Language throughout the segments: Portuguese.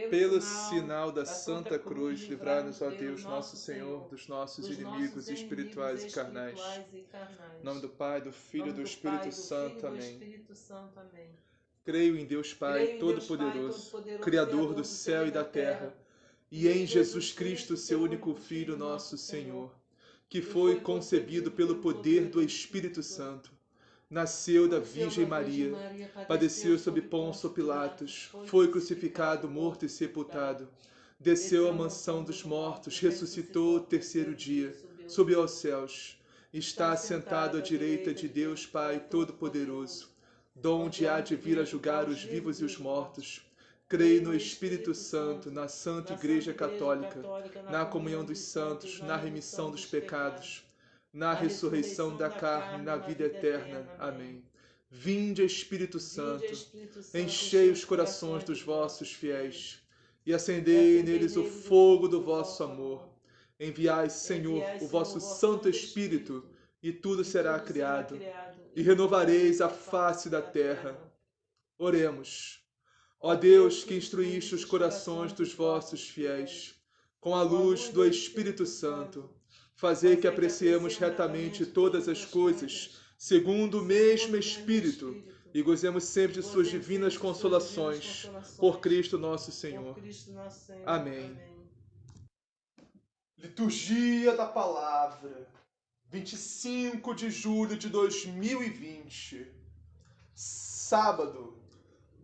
Pelo sinal da Santa Cruz, livrai-nos, ó Deus, nosso Senhor, dos nossos inimigos espirituais e carnais. Em nome do Pai, do Filho e do Espírito Santo. Amém. Creio em Deus Pai Todo-Poderoso, Criador do céu e da terra, e em Jesus Cristo, seu único Filho, nosso Senhor, que foi concebido pelo poder do Espírito Santo. Nasceu da Virgem Maria, padeceu sob Pôncio Pilatos, foi crucificado, morto e sepultado, desceu à mansão dos mortos, ressuscitou o terceiro dia, subiu aos céus, está assentado à direita de Deus Pai Todo-Poderoso, donde há de vir a julgar os vivos e os mortos. Creio no Espírito Santo, na Santa Igreja Católica, na comunhão dos santos, na remissão dos pecados, na ressurreição da carne, na vida eterna. Amém. Vinde, Espírito Santo, enchei os corações dos vossos fiéis e acendei neles o fogo do vosso amor. Enviai, Senhor, o vosso Santo Espírito, e tudo será criado, e renovareis a face da terra. Oremos. Ó Deus, que instruíste os corações dos vossos fiéis com a luz do Espírito Santo, fazei que apreciemos retamente todas as coisas, segundo o mesmo Espírito, e gozemos sempre de suas divinas consolações, por Cristo nosso Senhor. Amém. Liturgia da Palavra, 25 de julho de 2020, sábado,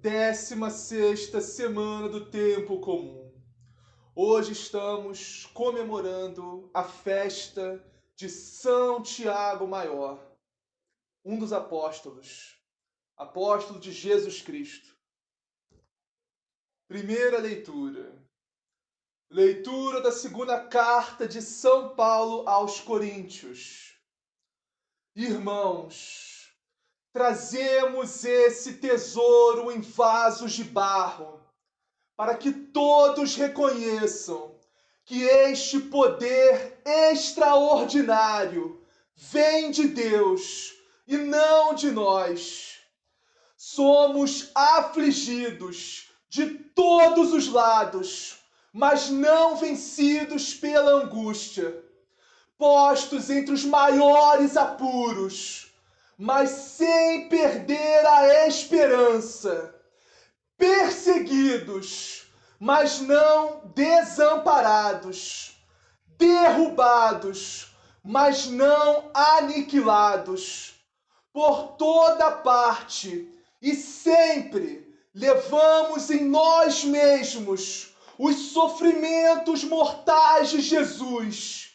16ª semana do Tempo Comum. Hoje estamos comemorando a festa de São Tiago Maior, um dos apóstolos, apóstolo de Jesus Cristo. Primeira leitura. Leitura da segunda carta de São Paulo aos Coríntios. Irmãos, trazemos esse tesouro em vasos de barro, para que todos reconheçam que este poder extraordinário vem de Deus e não de nós. Somos afligidos de todos os lados, mas não vencidos pela angústia, postos entre os maiores apuros, mas sem perder a esperança, perseguidos, mas não desamparados, derrubados, mas não aniquilados, por toda parte e sempre levamos em nós mesmos os sofrimentos mortais de Jesus,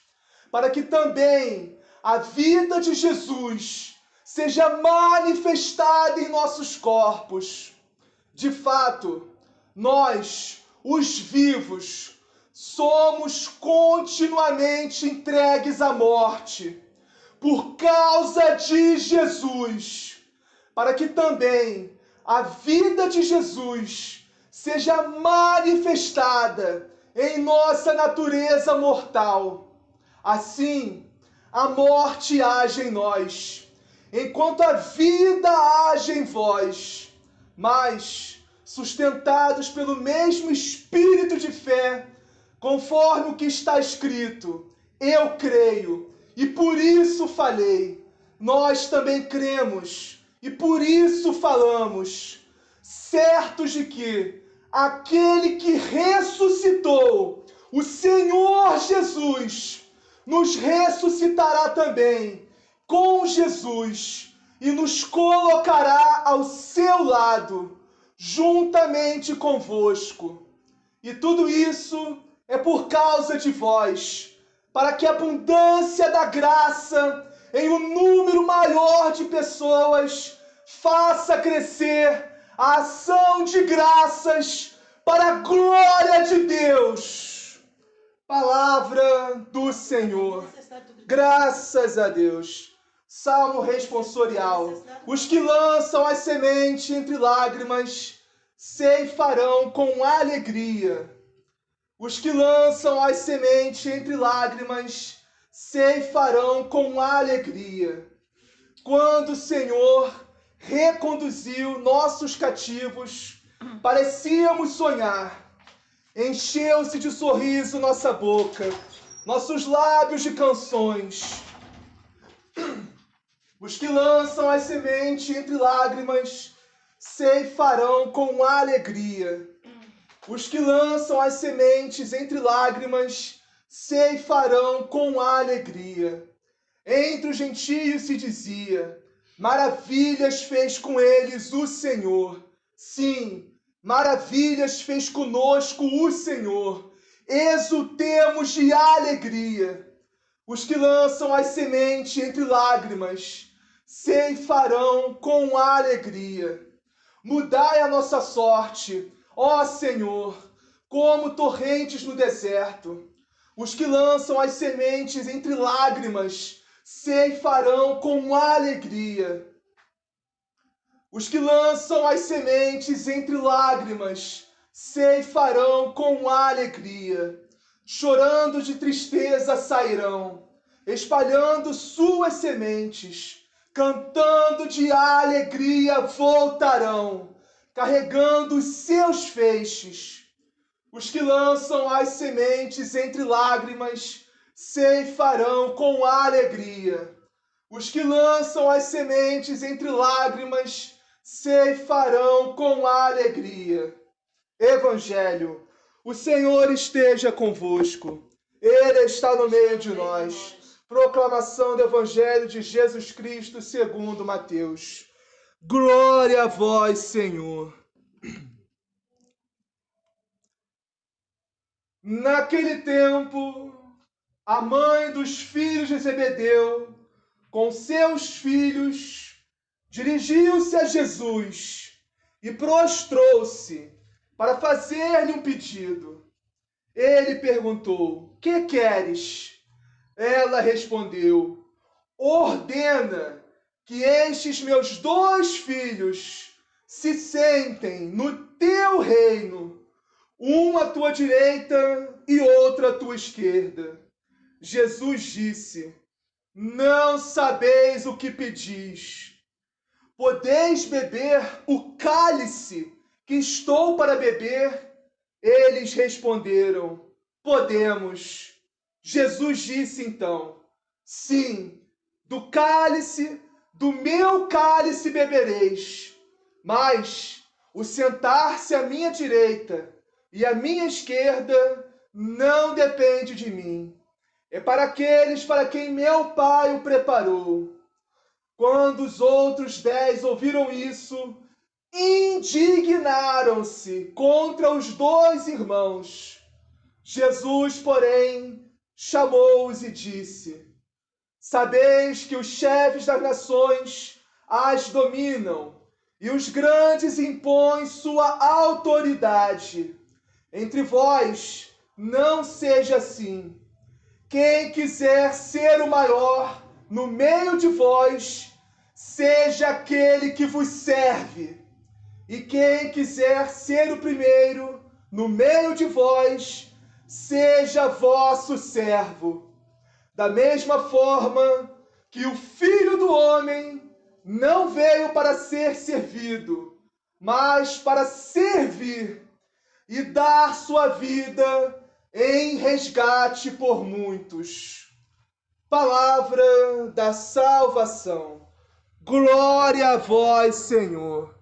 para que também a vida de Jesus seja manifestada em nossos corpos. De fato, nós, os vivos, somos continuamente entregues à morte por causa de Jesus, para que também a vida de Jesus seja manifestada em nossa natureza mortal. Assim, a morte age em nós, enquanto a vida age em vós. Mas, sustentados pelo mesmo espírito de fé, conforme o que está escrito, eu creio, e por isso falei. Nós também cremos, e por isso falamos, certos de que aquele que ressuscitou, o Senhor Jesus, nos ressuscitará também com Jesus, e nos colocará ao seu lado, juntamente convosco. E tudo isso é por causa de vós, para que a abundância da graça em um número maior de pessoas faça crescer a ação de graças para a glória de Deus. Palavra do Senhor. Graças a Deus. Salmo responsorial. Os que lançam a semente entre lágrimas ceifarão com alegria. Os que lançam a semente entre lágrimas ceifarão com alegria. Quando o Senhor reconduziu nossos cativos, parecíamos sonhar. Encheu-se de sorriso nossa boca, nossos lábios de canções. Os que lançam a semente entre lágrimas ceifarão com alegria. Os que lançam as sementes entre lágrimas ceifarão com alegria. Entre os gentios se dizia: maravilhas fez com eles o Senhor. Sim, maravilhas fez conosco o Senhor. Exultemos de alegria. Os que lançam as sementes entre lágrimas ceifarão com alegria. Mudai a nossa sorte, ó Senhor, como torrentes no deserto. Os que lançam as sementes entre lágrimas ceifarão com alegria. Os que lançam as sementes entre lágrimas ceifarão com alegria. Chorando de tristeza sairão, espalhando suas sementes, cantando de alegria voltarão, carregando os seus feixes. Os que lançam as sementes entre lágrimas ceifarão com alegria. Os que lançam as sementes entre lágrimas ceifarão com alegria. Evangelho. O Senhor esteja convosco. Ele está no meio de nós. Proclamação do Evangelho de Jesus Cristo segundo Mateus. Glória a vós, Senhor. Naquele tempo, a mãe dos filhos de Zebedeu, com seus filhos, dirigiu-se a Jesus e prostrou-se para fazer-lhe um pedido. Ele perguntou: que queres? Ela respondeu: ordena que estes meus 2 filhos se sentem no teu reino, um à tua direita e outro à tua esquerda. Jesus disse: não sabeis o que pedis. Podeis beber o cálice que estou para beber? Eles responderam: podemos. Jesus disse então: sim, do cálice, do meu cálice bebereis, mas o sentar-se à minha direita e à minha esquerda não depende de mim. É para aqueles para quem meu Pai o preparou. Quando os outros 10 ouviram isso, indignaram-se contra os 2 irmãos. Jesus, porém, chamou-os e disse: sabeis que os chefes das nações as dominam, e os grandes impõem sua autoridade. Entre vós não seja assim. Quem quiser ser o maior no meio de vós, seja aquele que vos serve. E quem quiser ser o primeiro no meio de vós, seja vosso servo. Da mesma forma que o Filho do Homem não veio para ser servido, mas para servir e dar sua vida em resgate por muitos. Palavra da salvação. Glória a vós, Senhor.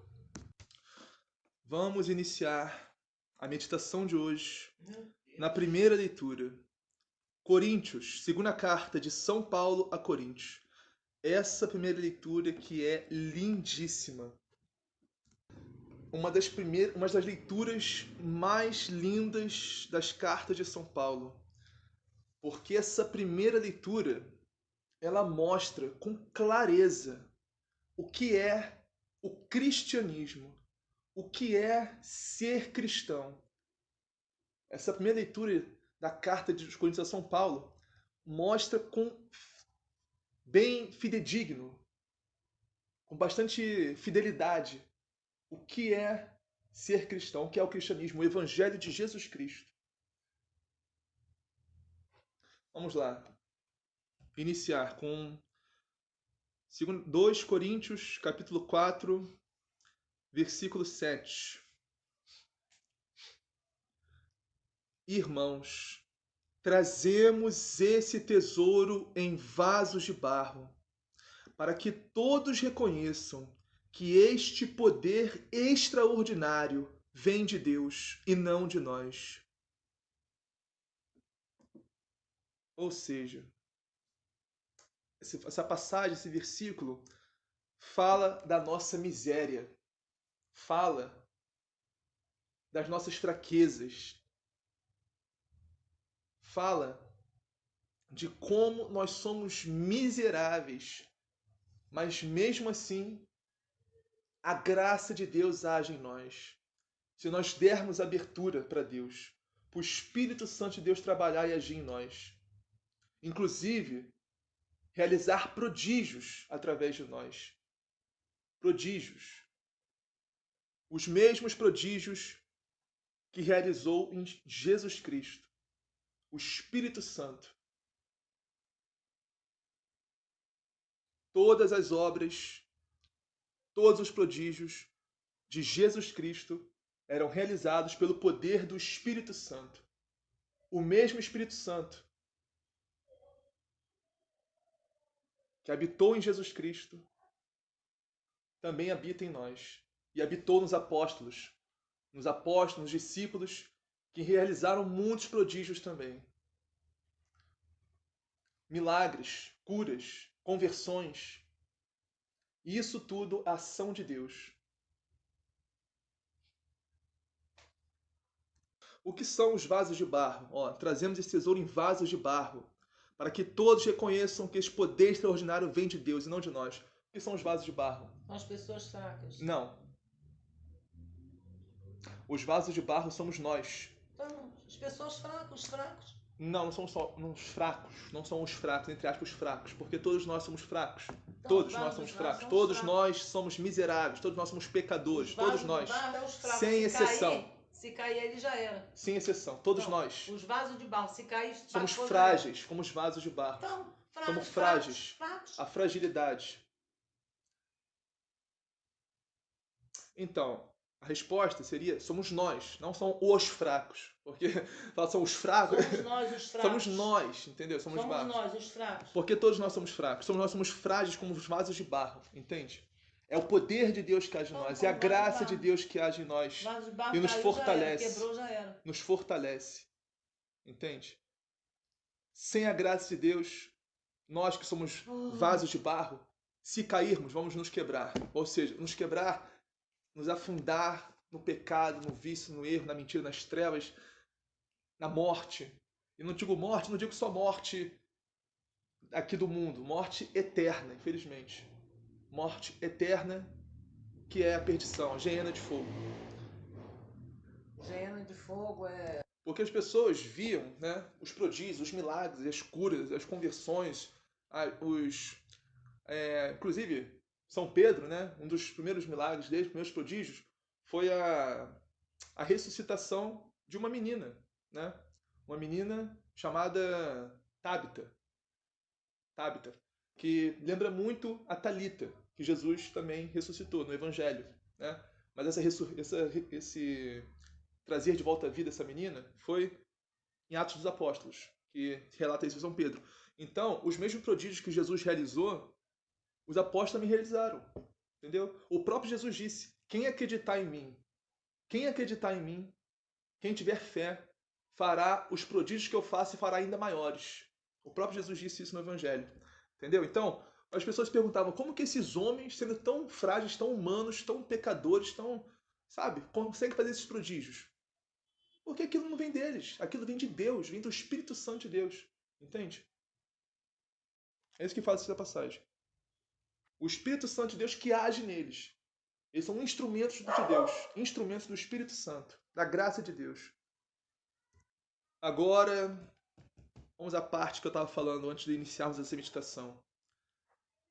Vamos iniciar a meditação de hoje na primeira leitura. Coríntios, segunda carta de São Paulo a Coríntios. Essa primeira leitura que é lindíssima. Uma das leituras mais lindas das cartas de São Paulo. Porque essa primeira leitura, ela mostra com clareza o que é o cristianismo, o que é ser cristão. Essa primeira leitura da carta de Coríntios a São Paulo mostra com bem fidedigno, com bastante fidelidade, o que é ser cristão, o que é o cristianismo, o evangelho de Jesus Cristo. Vamos lá. Iniciar com 2 Coríntios, capítulo 4, versículo 7. Irmãos, trazemos esse tesouro em vasos de barro, para que todos reconheçam que este poder extraordinário vem de Deus e não de nós. Ou seja, essa passagem, esse versículo, fala da nossa miséria, fala das nossas fraquezas, fala de como nós somos miseráveis, mas mesmo assim a graça de Deus age em nós. Se nós dermos abertura para Deus, para o Espírito Santo de Deus trabalhar e agir em nós, inclusive realizar prodígios através de nós. Prodígios. Os mesmos prodígios que realizou em Jesus Cristo, o Espírito Santo. Todas as obras, todos os prodígios de Jesus Cristo eram realizados pelo poder do Espírito Santo. O mesmo Espírito Santo que habitou em Jesus Cristo também habita em nós e habitou nos apóstolos, nos discípulos que realizaram muitos prodígios também. Milagres, curas, conversões. Isso tudo é ação de Deus. O que são os vasos de barro? Trazemos esse tesouro em vasos de barro, para que todos reconheçam que esse poder extraordinário vem de Deus e não de nós. O que são os vasos de barro? As pessoas fracas. Não. Os vasos de barro somos nós. Então, as pessoas fracas, os fracos. Não são só os fracos, não são os fracos, entre aspas, os fracos, porque todos nós somos fracos. Então, todos nós somos fracos, todos nós somos miseráveis, todos nós somos pecadores, todos nós, sem exceção. Se cair, ele já era. Sem exceção, todos nós. Os vasos de barro, se cair, somos frágeis, como os vasos de barro. Então, somos frágeis. A fragilidade. Então, a resposta seria: somos nós, não são os fracos. Porque fala são os fracos. Somos nós os fracos. Somos nós, entendeu? Somos nós os fracos. Porque todos nós somos fracos. Nós somos frágeis como os vasos de barro, entende? É o poder de Deus que age em nós. É a graça de Deus que age em nós. E nos fortalece. Quebrou, já era. Nos fortalece. Entende? Sem a graça de Deus, nós que somos vasos de barro, se cairmos, vamos nos quebrar. Ou seja, nos quebrar, nos afundar no pecado, no vício, no erro, na mentira, nas trevas, na morte. E não digo morte, não digo só morte aqui do mundo, morte eterna, infelizmente. Morte eterna, que é a perdição, a geena de fogo. Geena de fogo é... Porque as pessoas viam, né, os prodígios, os milagres, as curas, as conversões, inclusive São Pedro, né, um dos primeiros milagres dele, os primeiros prodígios, foi a ressuscitação de uma menina, né? Uma menina chamada Tábita, que lembra muito a Talita, que Jesus também ressuscitou no Evangelho, né? Mas esse trazer de volta à vida essa menina foi em Atos dos Apóstolos, que relata isso em São Pedro. Então, os mesmos prodígios que Jesus realizou, os apóstolos também realizaram, entendeu? O próprio Jesus disse: quem acreditar em mim, quem tiver fé, fará os prodígios que eu faço e fará ainda maiores. O próprio Jesus disse isso no Evangelho, entendeu? Então, as pessoas perguntavam como que esses homens, sendo tão frágeis, tão humanos, tão pecadores, tão, sabe, conseguem fazer esses prodígios? Porque aquilo não vem deles, aquilo vem de Deus, vem do Espírito Santo de Deus, entende? É isso que fala essa passagem. O Espírito Santo de Deus que age neles. Eles são instrumentos de Deus, instrumentos do Espírito Santo, da graça de Deus. Agora, vamos à parte que eu estava falando antes de iniciarmos essa meditação.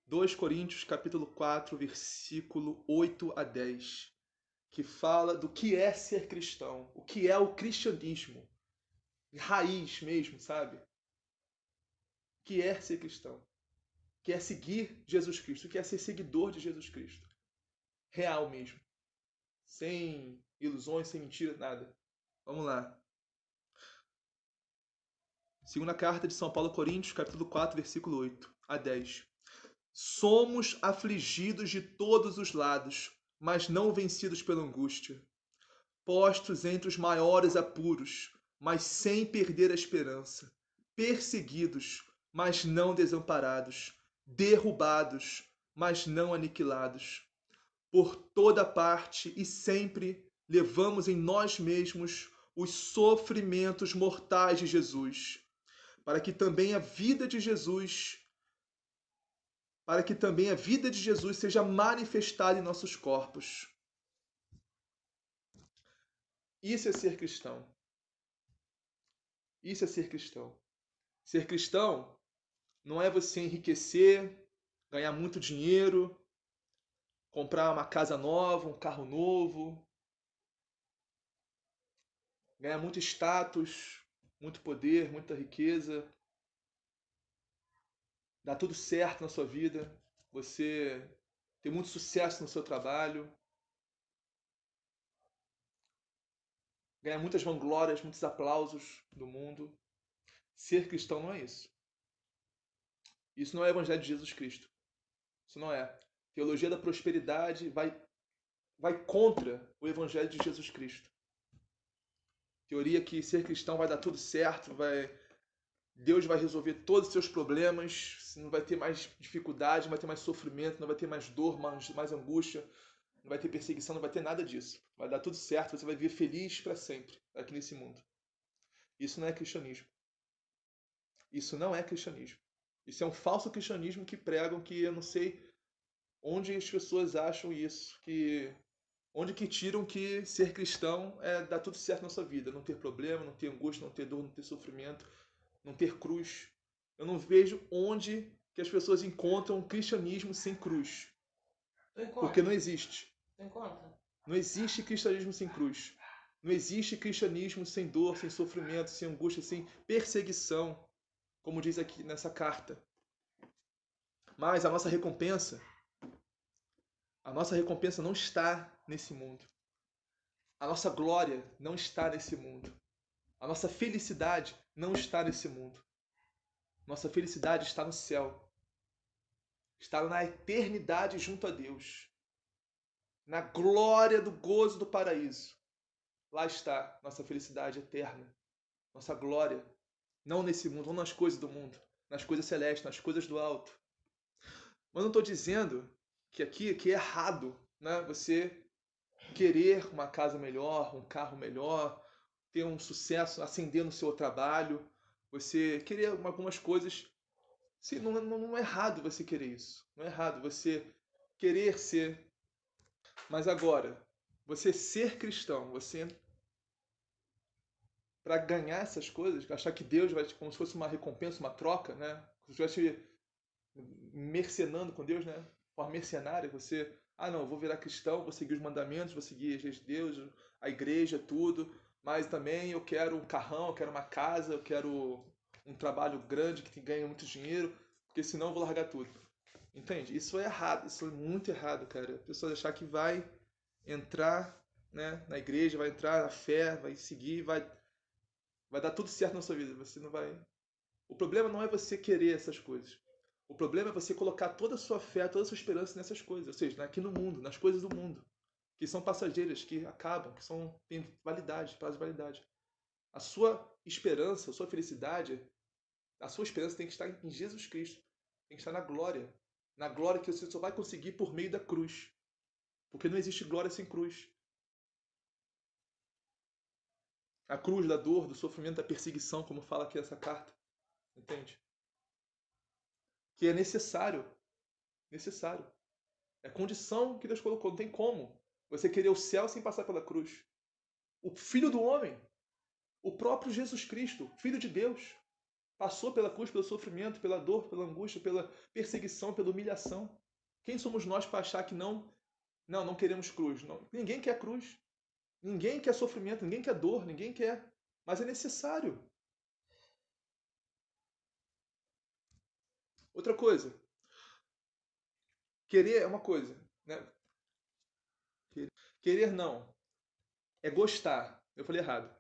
2 Coríntios, capítulo 4, versículo 8 a 10, que fala do que é ser cristão, o que é o cristianismo, raiz mesmo, sabe? O que é ser cristão, o que é seguir Jesus Cristo, o que é ser seguidor de Jesus Cristo. Real mesmo, sem ilusões, sem mentira, nada. Vamos lá. Segunda carta de São Paulo a Coríntios, capítulo 4, versículo 8 a 10. Somos afligidos de todos os lados, mas não vencidos pela angústia. Postos entre os maiores apuros, mas sem perder a esperança. Perseguidos, mas não desamparados. Derrubados, mas não aniquilados. Por toda parte e sempre levamos em nós mesmos os sofrimentos mortais de Jesus, para que também a vida de Jesus seja manifestada em nossos corpos. Isso é ser cristão. Isso é ser cristão. Ser cristão não é você enriquecer, ganhar muito dinheiro, comprar uma casa nova, um carro novo, ganhar muito status, muito poder, muita riqueza, dar tudo certo na sua vida, você ter muito sucesso no seu trabalho, ganhar muitas vanglórias, muitos aplausos do mundo. Ser cristão não é isso. Isso não é o Evangelho de Jesus Cristo. Isso não é. Teologia da prosperidade vai contra o Evangelho de Jesus Cristo. Teoria que ser cristão vai dar tudo certo, Deus vai resolver todos os seus problemas, você não vai ter mais dificuldade, não vai ter mais sofrimento, não vai ter mais dor, mais angústia, não vai ter perseguição, não vai ter nada disso. Vai dar tudo certo, você vai viver feliz para sempre aqui nesse mundo. Isso não é cristianismo. Isso não é cristianismo. Isso é um falso cristianismo que pregam que eu não sei onde as pessoas acham isso, onde que tiram que ser cristão é dar tudo certo na sua vida, não ter problema, não ter angústia, não ter dor, não ter sofrimento, não ter cruz. Eu não vejo onde que as pessoas encontram cristianismo sem cruz. Porque não existe. Não existe cristianismo sem cruz. Não existe cristianismo sem dor, sem sofrimento, sem angústia, sem perseguição, como diz aqui nessa carta. Mas a nossa recompensa não está nesse mundo. A nossa glória não está nesse mundo. A nossa felicidade não está nesse mundo. Nossa felicidade está no céu. Está na eternidade junto a Deus. Na glória do gozo do paraíso. Lá está nossa felicidade eterna. Nossa glória. Não nesse mundo, não nas coisas do mundo. Nas coisas celestes, nas coisas do alto. Mas não estou dizendo que é errado, né? Você querer uma casa melhor, um carro melhor, ter um sucesso, ascender no seu trabalho, você querer algumas coisas. Sim, não é errado você querer isso. Não é errado você querer ser. Mas agora, você ser cristão, você para ganhar essas coisas, achar que Deus vai, como se fosse uma recompensa, uma troca, né? Como se estivesse mercenando com Deus, né? De forma mercenária, você, não, eu vou virar cristão, vou seguir os mandamentos, vou seguir Deus, a igreja, tudo, mas também eu quero um carrão, eu quero uma casa, eu quero um trabalho grande que ganhe muito dinheiro, porque senão eu vou largar tudo. Entende? Isso é errado, isso é muito errado, cara. A pessoa achar que vai entrar, né, na igreja, vai entrar na fé, vai seguir, vai dar tudo certo na sua vida. Você não vai. O problema não é você querer essas coisas. O problema é você colocar toda a sua fé, toda a sua esperança nessas coisas, ou seja, aqui no mundo, nas coisas do mundo, que são passageiras, que acabam, que têm validade, prazo de validade. A sua esperança, a sua felicidade, a sua esperança tem que estar em Jesus Cristo, tem que estar na glória que você só vai conseguir por meio da cruz, porque não existe glória sem cruz. A cruz da dor, do sofrimento, da perseguição, como fala aqui essa carta, entende? Que é necessário. É condição que Deus colocou. Não tem como você querer o céu sem passar pela cruz. O Filho do Homem, o próprio Jesus Cristo, Filho de Deus, passou pela cruz, pelo sofrimento, pela dor, pela angústia, pela perseguição, pela humilhação. Quem somos nós para achar que não queremos cruz? Não. Ninguém quer cruz. Ninguém quer sofrimento, ninguém quer dor, ninguém quer. Mas é necessário. Outra coisa. Querer é uma coisa, né? Querer não. É gostar. Eu falei errado.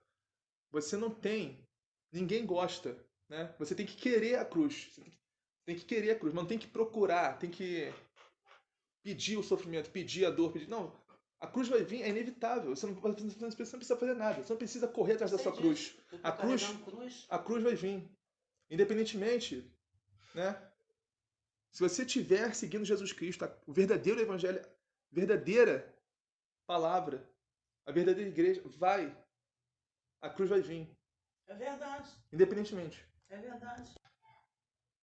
Você não tem. Ninguém gosta né? Você tem que querer a cruz. Você tem que querer a cruz, mas não tem que procurar, tem que pedir o sofrimento, pedir a dor, pedir... Não, a cruz vai vir, é inevitável. Você não precisa fazer nada. Você não precisa correr atrás da sua cruz. A cruz vai vir. Independentemente, né? Se você estiver seguindo Jesus Cristo, o verdadeiro evangelho, a verdadeira palavra, a verdadeira igreja, a cruz vai vir. É verdade. Independentemente. É verdade.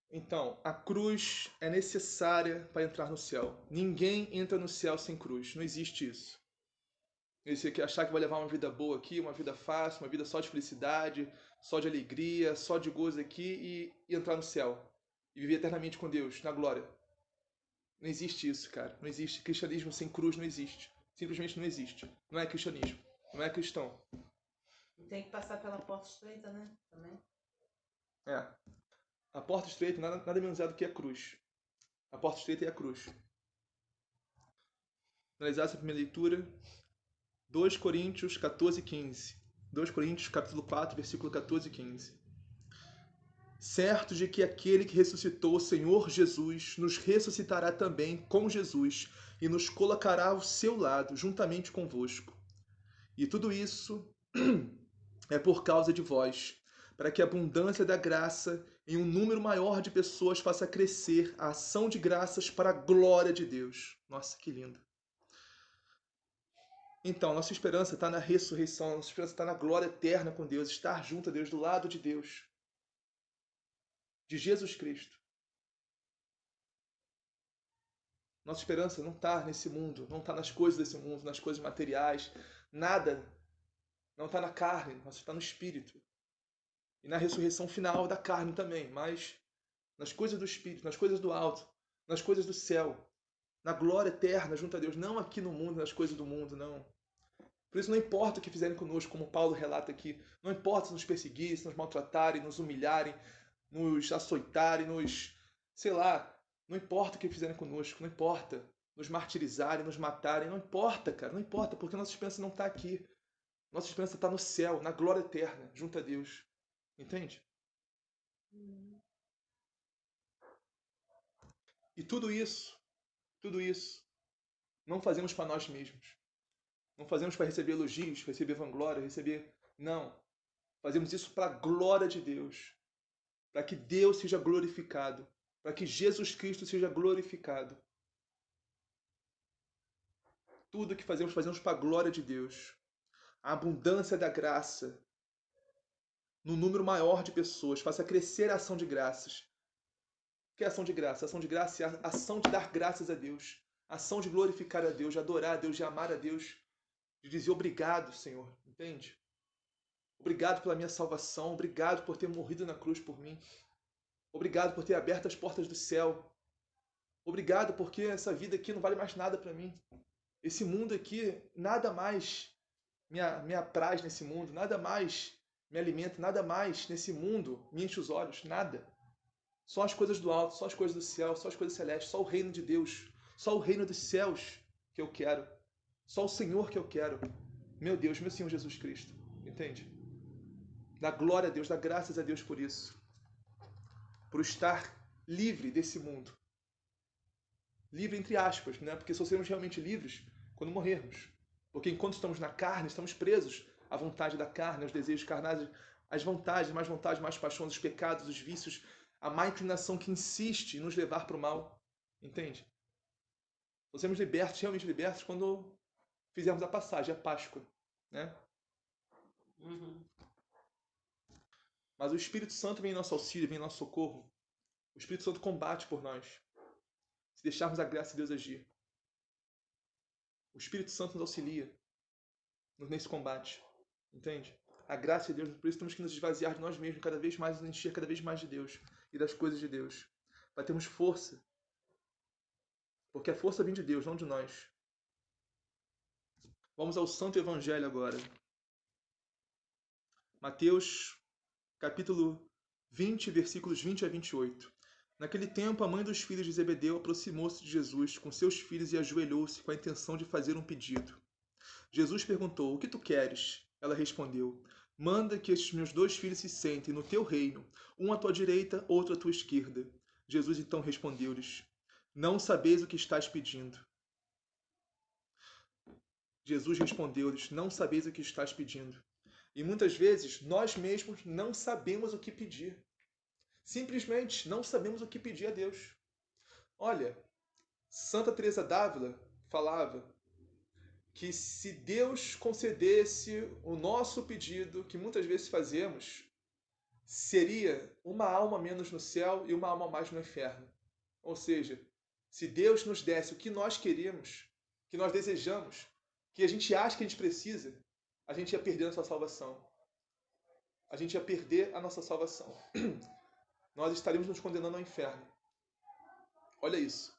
Então, a cruz é necessária para entrar no céu. Ninguém entra no céu sem cruz. Não existe isso. Esse que achar que vai levar uma vida boa aqui, uma vida fácil, uma vida só de felicidade, só de alegria, só de gozo aqui e entrar no céu. E viver eternamente com Deus, na glória. Não existe isso, cara. Não existe. Cristianismo sem cruz não existe. Simplesmente não existe. Não é cristianismo. Não é cristão. E tem que passar pela porta estreita, né? Também. É. A porta estreita nada menos é do que a cruz. A porta estreita é a cruz. Analisar essa primeira leitura. 2 Coríntios 14, 15. 2 Coríntios capítulo 4, versículo 14 e 15. Certo de que aquele que ressuscitou o Senhor Jesus nos ressuscitará também com Jesus e nos colocará ao seu lado, juntamente convosco. E tudo isso é por causa de vós, para que a abundância da graça em um número maior de pessoas faça crescer a ação de graças para a glória de Deus. Nossa, que lindo. Então, nossa esperança está na ressurreição, nossa esperança está na glória eterna com Deus, estar junto a Deus, do lado de Deus, de Jesus Cristo. Nossa esperança não está nesse mundo, não está nas coisas desse mundo, nas coisas materiais, nada. Não está na carne, nossa está no Espírito. E na ressurreição final da carne também, mas nas coisas do Espírito, nas coisas do alto, nas coisas do céu, na glória eterna junto a Deus, não aqui no mundo, nas coisas do mundo, não. Por isso não importa o que fizerem conosco, como Paulo relata aqui, não importa se nos perseguirem, se nos maltratarem, nos humilharem, nos açoitarem, sei lá, não importa o que fizerem conosco, não importa, nos martirizarem, nos matarem, não importa, cara, não importa, porque nossa esperança não está aqui. Nossa esperança está no céu, na glória eterna, junto a Deus. Entende? E tudo isso, não fazemos para nós mesmos. Não fazemos para receber elogios, receber vanglória, receber... Não. Fazemos isso para a glória de Deus. Para que Deus seja glorificado. Para que Jesus Cristo seja glorificado. Tudo que fazemos para a glória de Deus. A abundância da graça no número maior de pessoas faça crescer a ação de graças. O que é ação de graça? A ação de graça é a ação de dar graças a Deus. A ação de glorificar a Deus, de adorar a Deus, de amar a Deus. De dizer obrigado, Senhor. Entende? Obrigado pela minha salvação. Obrigado por ter morrido na cruz por mim. Obrigado por ter aberto as portas do céu. Obrigado porque essa vida aqui não vale mais nada para mim. Esse mundo aqui, nada mais me apraz nesse mundo. Nada mais me alimenta. Nada mais nesse mundo me enche os olhos. Nada. Só as coisas do alto, só as coisas do céu, só as coisas celestes, só o reino de Deus. Só o reino dos céus que eu quero. Só o Senhor que eu quero. Meu Deus, meu Senhor Jesus Cristo. Entende? Dá glória a Deus, dá graças a Deus por isso. Por estar livre desse mundo. Livre entre aspas, né? Porque só seremos realmente livres quando morrermos. Porque enquanto estamos na carne, estamos presos à vontade da carne, aos desejos carnais, às vontades, mais paixões, os pecados, os vícios, a má inclinação que insiste em nos levar para o mal. Entende? Só seremos libertos, realmente libertos, quando fizermos a passagem, a Páscoa, né? Mas o Espírito Santo vem em nosso auxílio, vem em nosso socorro. O Espírito Santo combate por nós. Se deixarmos a graça de Deus agir. O Espírito Santo nos auxilia nesse combate. Entende? A graça de Deus, por isso temos que nos esvaziar de nós mesmos, cada vez mais, nos encher cada vez mais de Deus e das coisas de Deus. Para termos força. Porque a força vem de Deus, não de nós. Vamos ao Santo Evangelho agora. Mateus, capítulo 20, versículos 20 a 28. Naquele tempo, a mãe dos filhos de Zebedeu aproximou-se de Jesus com seus filhos e ajoelhou-se com a intenção de fazer um pedido. Jesus perguntou: "O que tu queres?" Ela respondeu: Manda que estes meus 2 filhos se sentem no teu reino, um à tua direita, outro à tua esquerda. Jesus então respondeu-lhes: Não sabeis o que estás pedindo. Jesus respondeu-lhes: Não sabeis o que estás pedindo. E muitas vezes nós mesmos não sabemos o que pedir. Simplesmente não sabemos o que pedir a Deus. Olha, Santa Teresa d'Ávila falava que se Deus concedesse o nosso pedido, que muitas vezes fazemos, seria uma alma menos no céu e uma alma mais no inferno. Ou seja, se Deus nos desse o que nós queremos, que nós desejamos, que a gente acha que a gente precisa, a gente ia perder a nossa salvação. A gente ia perder a nossa salvação. Nós estaríamos nos condenando ao inferno. Olha isso.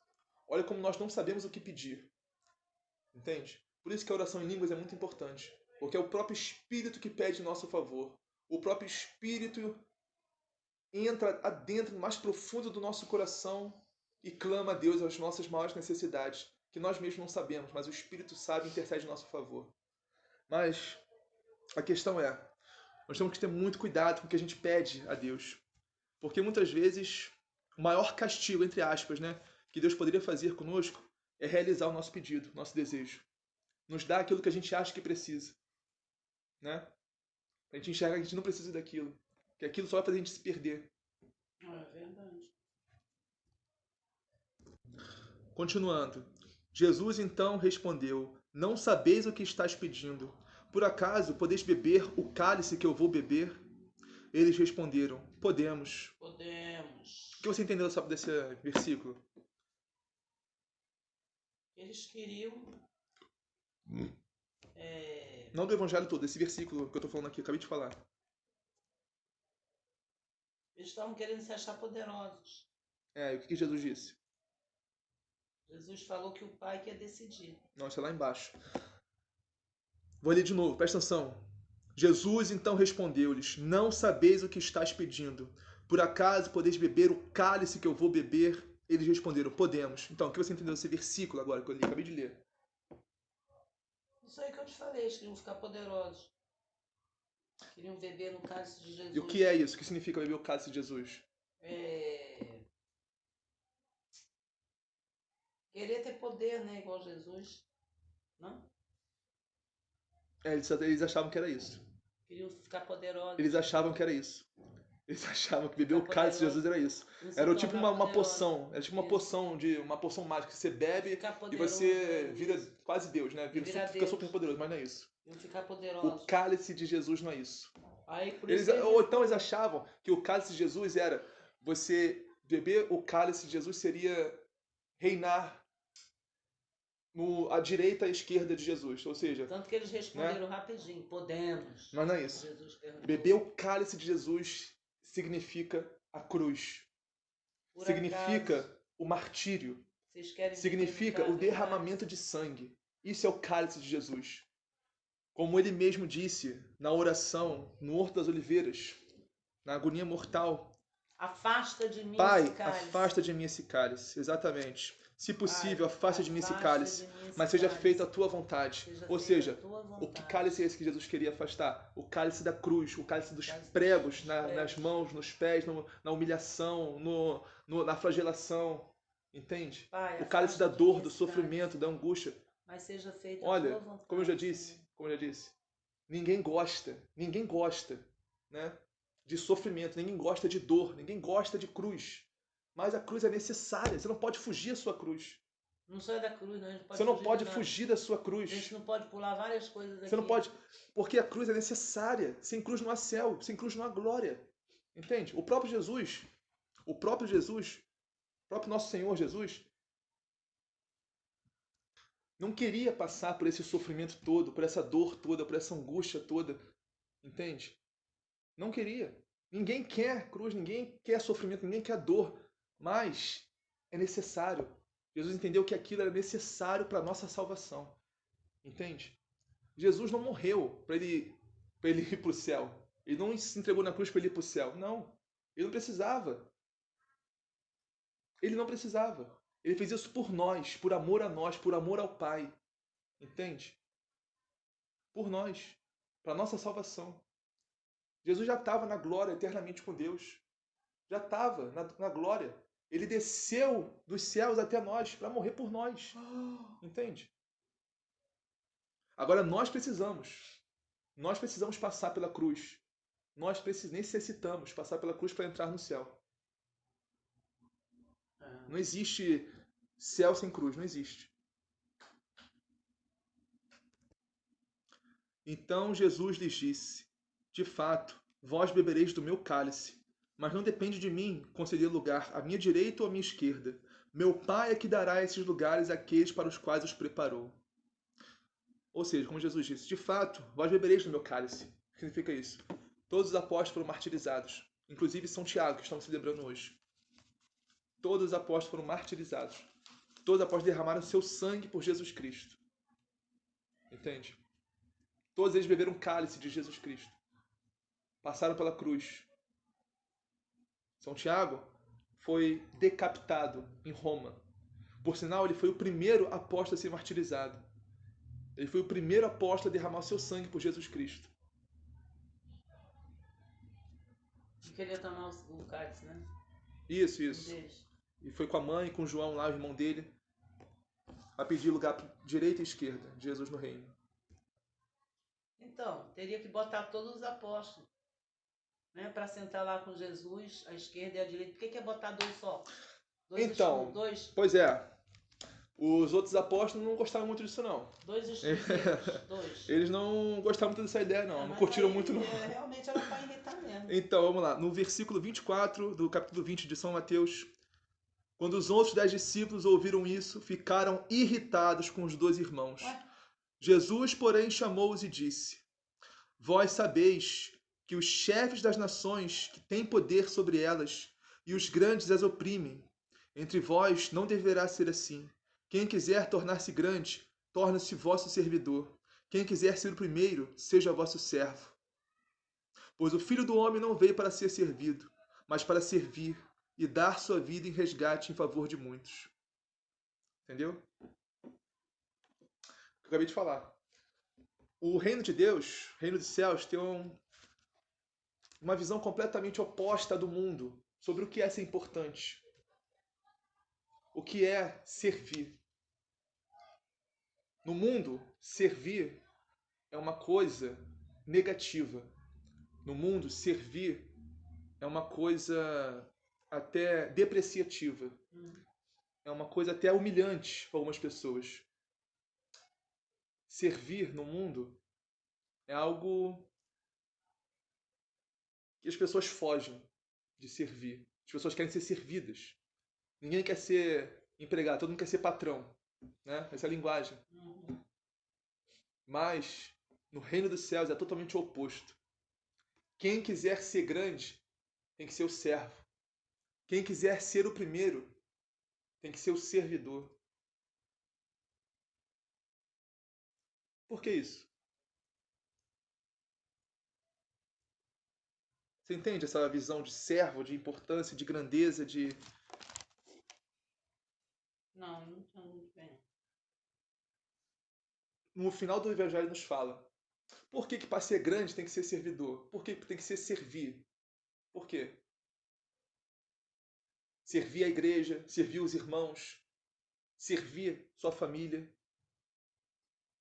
Olha como nós não sabemos o que pedir. Entende? Por isso que a oração em línguas é muito importante. Porque é o próprio Espírito que pede em nosso favor. O próprio Espírito entra adentro, mais profundo do nosso coração e clama a Deus as nossas maiores necessidades, que nós mesmos não sabemos, mas o Espírito sabe e intercede em nosso favor. Mas a questão é, nós temos que ter muito cuidado com o que a gente pede a Deus. Porque muitas vezes o maior castigo, entre aspas, né, que Deus poderia fazer conosco é realizar o nosso pedido, o nosso desejo. Nos dá aquilo que a gente acha que precisa. Né? A gente enxerga que a gente não precisa daquilo. Que aquilo só vai fazer a gente se perder. É verdade. Continuando. Jesus então respondeu: Não sabeis o que estás pedindo. Por acaso podeis beber o cálice que eu vou beber? Eles responderam: Podemos. Podemos. O que você entendeu desse versículo? Eles queriam... Não do evangelho todo, esse versículo que eu estou falando aqui, eu acabei de falar. Eles estavam querendo se achar poderosos. E o que Jesus disse? Jesus falou que o Pai que ia decidir. Não, isso é lá embaixo. Vou ler de novo, presta atenção. Jesus então respondeu-lhes: Não sabeis o que estás pedindo. Por acaso podeis beber o cálice que eu vou beber? Eles responderam: Podemos. Então, o que você entendeu desse versículo agora que eu li? Acabei de ler. Isso aí que eu te falei, eles queriam ficar poderosos. Queriam beber no cálice de Jesus. E o que é isso? O que significa beber o cálice de Jesus? Querer ter poder, né? Igual Jesus. Não? Eles achavam que era isso. Queriam ficar poderosos. Eles achavam que era isso. Eles achavam que beber o cálice de Jesus era isso. Era tipo uma poção. Era tipo uma poção mágica que você bebe e você vira quase Deus, né? Fica super poderoso, mas não é isso. Ficar poderoso. O cálice de Jesus não é isso. Aí, Ou então eles achavam que o cálice de Jesus era você beber o cálice de Jesus seria reinar à direita e à esquerda de Jesus, ou seja... Tanto que eles responderam rapidinho, podemos. Mas não é isso. Beber o cálice de Jesus significa a cruz. Significa o martírio. Significa o derramamento de sangue. Isso é o cálice de Jesus. Como ele mesmo disse na oração no Horto das Oliveiras, na agonia mortal. Afasta de mim Pai, esse cálice. afasta de mim esse cálice. Exatamente. Se possível, afasta de mim esse cálice, mas seja feita a tua vontade. Ou seja, o que cálice é esse que Jesus queria afastar? O cálice da cruz, o cálice dos pregos nas mãos, nos pés, na humilhação, na flagelação. Entende? O cálice da dor, do sofrimento, da angústia. Mas seja feita a tua vontade. Como eu já disse, ninguém gosta, né, de sofrimento, ninguém gosta de dor, ninguém gosta de cruz. Mas a cruz é necessária. Você não pode fugir da sua cruz. Não sai da cruz, não. Você não pode fugir da sua cruz. A gente não pode pular várias coisas aqui. Você não pode, porque a cruz é necessária. Sem cruz não há céu, sem cruz não há glória. Entende? O próprio nosso Senhor Jesus, não queria passar por esse sofrimento todo, por essa dor toda, por essa angústia toda. Entende? Não queria. Ninguém quer cruz, ninguém quer sofrimento, ninguém quer dor. Mas é necessário. Jesus entendeu que aquilo era necessário para a nossa salvação. Entende? Jesus não morreu para ele ir para o céu. Ele não se entregou na cruz para ele ir para o céu. Não. Ele não precisava. Ele não precisava. Ele fez isso por nós, por amor a nós, por amor ao Pai. Entende? Por nós. Para a nossa salvação. Jesus já estava na glória eternamente com Deus. Já estava na glória. Ele desceu dos céus até nós para morrer por nós. Entende? Agora nós precisamos passar pela cruz. Nós necessitamos passar pela cruz para entrar no céu. Não existe céu sem cruz, não existe. Então Jesus lhes disse: de fato, vós bebereis do meu cálice, mas não depende de mim conceder lugar à minha direita ou à minha esquerda. Meu Pai é que dará esses lugares àqueles para os quais os preparou. Ou seja, como Jesus disse, de fato, vós bebereis do meu cálice. O que significa isso? Todos os apóstolos foram martirizados. Inclusive São Tiago, que estamos celebrando hoje. Todos os apóstolos foram martirizados. Todos os apóstolos derramaram seu sangue por Jesus Cristo. Entende? Todos eles beberam o cálice de Jesus Cristo. Passaram pela cruz. São Tiago foi decapitado em Roma. Por sinal, ele foi o primeiro apóstolo a ser martirizado. Ele foi o primeiro apóstolo a derramar o seu sangue por Jesus Cristo. Ele queria tomar o cálice, né? Isso. E foi com a mãe, com o João lá, o irmão dele, a pedir lugar direita e esquerda de Jesus no reino. Então, teria que botar todos os apóstolos, né, para sentar lá com Jesus, à esquerda e à direita. Por que é botar dois só? Dois? Pois é. Os outros apóstolos não gostavam muito disso, não. Dois exclusivos, dois. Eles não gostavam muito dessa ideia, não. Não curtiram muito, não. Realmente era para irritar mesmo. Então, vamos lá. No versículo 24 do capítulo 20 de São Mateus, quando os outros 10 discípulos ouviram isso, ficaram irritados com os 2 irmãos. Jesus, porém, chamou-os e disse: vós sabeis que os chefes das nações que têm poder sobre elas e os grandes as oprimem. Entre vós não deverá ser assim. Quem quiser tornar-se grande, torne-se vosso servidor. Quem quiser ser o primeiro, seja vosso servo. Pois o Filho do Homem não veio para ser servido, mas para servir e dar sua vida em resgate em favor de muitos. Entendeu? O que eu acabei de falar. O reino de Deus, o reino dos céus, tem uma visão completamente oposta do mundo sobre o que é ser importante. O que é servir. No mundo, servir é uma coisa negativa. No mundo, servir é uma coisa até depreciativa. É uma coisa até humilhante para algumas pessoas. Servir no mundo é algo que as pessoas fogem de servir. As pessoas querem ser servidas. Ninguém quer ser empregado, todo mundo quer ser patrão. Né? Essa é a linguagem. Mas no reino dos céus é totalmente o oposto. Quem quiser ser grande tem que ser o servo. Quem quiser ser o primeiro tem que ser o servidor. Por que isso? Você entende essa visão de servo, de importância, de grandeza, de... Não entendo muito bem. No final do Evangelho nos fala: por que para ser grande tem que ser servidor? Por que tem que ser servir? Por quê? Servir a igreja, servir os irmãos, servir sua família.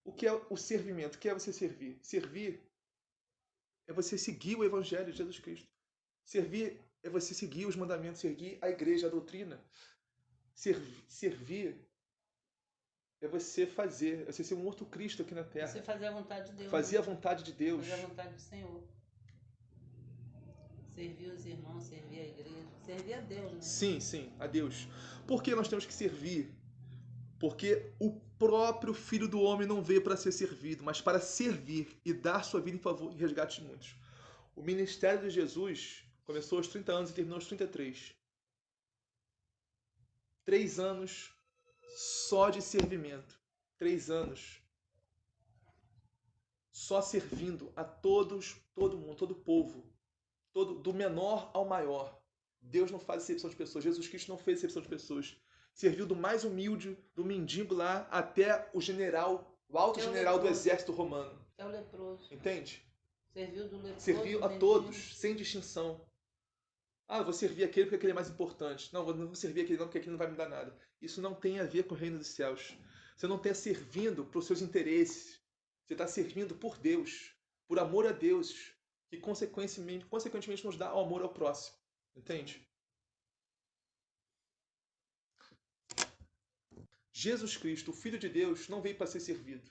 O que é o servimento? O que é você servir? Servir é você seguir o Evangelho de Jesus Cristo. Servir é você seguir os mandamentos, seguir a igreja, a doutrina. Servir é você fazer, é você ser um outro Cristo aqui na Terra. Você fazer a vontade de Deus. Fazer a vontade de Deus. Fazer a vontade do Senhor. Servir os irmãos, servir a igreja. Servir a Deus, né? Sim, a Deus. Por que nós temos que servir? Porque o próprio Filho do Homem não veio para ser servido, mas para servir e dar sua vida em favor e resgate de muitos. O ministério de Jesus começou aos 30 anos e terminou aos 33. 3 anos só de servimento. 3 anos só servindo a todos, todo mundo, todo povo. Do menor ao maior. Deus não faz exceção de pessoas. Jesus Cristo não fez exceção de pessoas. Serviu do mais humilde, do mendigo lá, até o general, o alto general do exército romano. É o leproso. Entende? Serviu a todos, sem distinção. Ah, eu vou servir aquele porque aquele é mais importante. Não, eu não vou servir aquele não, porque aquele não vai me dar nada. Isso não tem a ver com o reino dos céus. Você não está servindo para os seus interesses. Você está servindo por Deus, por amor a Deus, que consequentemente nos dá o amor ao próximo. Entende? Jesus Cristo, o Filho de Deus, não veio para ser servido,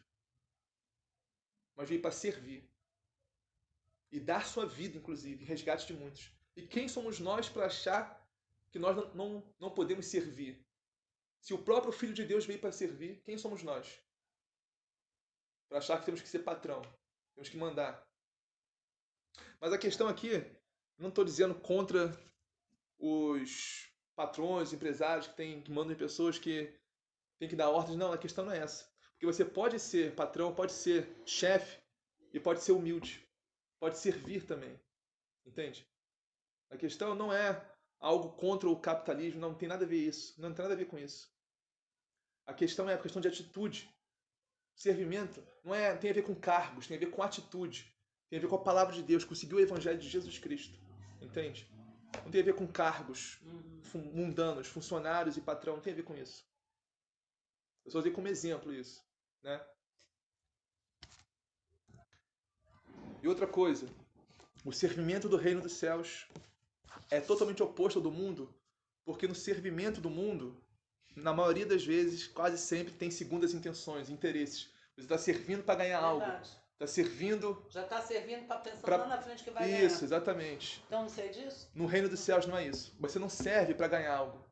mas veio para servir. E dar sua vida, inclusive, em resgate de muitos. E quem somos nós para achar que nós não podemos servir? Se o próprio Filho de Deus veio para servir, quem somos nós? Para achar que temos que ser patrão, temos que mandar. Mas a questão aqui, não estou dizendo contra os patrões, empresários que mandam em pessoas que têm que dar ordens. Não, a questão não é essa. Porque você pode ser patrão, pode ser chefe e pode ser humilde. Pode servir também. Entende? A questão não é algo contra o capitalismo, não tem nada a ver isso. Não tem nada a ver com isso. A questão é a questão de atitude. Servimento não tem a ver com cargos, tem a ver com atitude. Tem a ver com a palavra de Deus, com seguir o evangelho de Jesus Cristo. Entende? Não tem a ver com cargos mundanos, funcionários e patrão, não tem a ver com isso. Eu só usei como exemplo isso, né? E outra coisa, o servimento do reino dos céus é totalmente oposto ao do mundo, porque no servimento do mundo, na maioria das vezes, quase sempre tem segundas intenções, interesses. Você está servindo para ganhar algo. Está servindo... Já está servindo para pensar lá na frente que vai ganhar. Isso, exatamente. Então não sei disso? No reino dos céus não é isso. Você não serve para ganhar algo.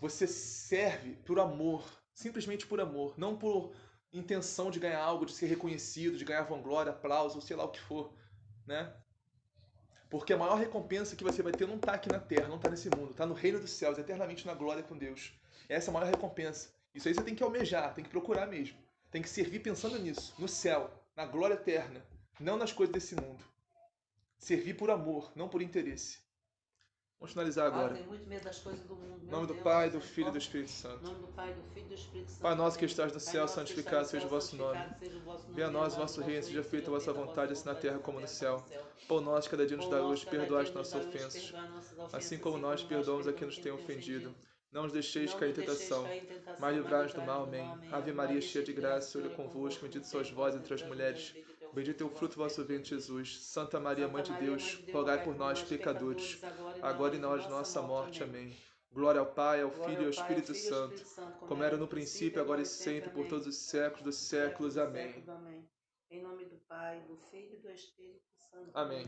Você serve por amor, simplesmente por amor, não por intenção de ganhar algo, de ser reconhecido, de ganhar vanglória, aplauso, sei lá o que for, né? Porque a maior recompensa que você vai ter não está aqui na terra, não está nesse mundo, está no reino dos céus, eternamente na glória com Deus. Essa é a maior recompensa. Isso aí você tem que almejar, tem que procurar mesmo. Tem que servir pensando nisso, no céu, na glória eterna, não nas coisas desse mundo. Servir por amor, não por interesse. Vamos finalizar agora. Tem muito medo das coisas do mundo. Em nome do Pai, do Filho e do Espírito Santo. Em nome do Pai, do Filho e do Espírito Santo. Pai nosso que estás no céu, santificado seja o vosso nome. Venha a nós o vosso reino, seja feita a vossa vontade, assim na terra como no céu. Pão nosso cada dia nos dá hoje, perdoai as nossas ofensas, assim como nós perdoamos a quem nos tem ofendido. Não nos deixeis cair em tentação, mas livrai-nos do mal. Amém. Ave Maria, cheia de graça, o Senhor é convosco, bendita sois vós entre as mulheres. Bendito é o fruto do vosso ventre, Jesus. Santa Maria, Mãe de Deus, rogai por nós, pecadores, agora e na hora de nossa morte. Amém. Glória ao Pai, ao Filho e ao Espírito Santo, como era no princípio, agora e sempre, por todos os séculos dos séculos. Amém. Em nome do Pai, do Filho e do Espírito Santo. Amém.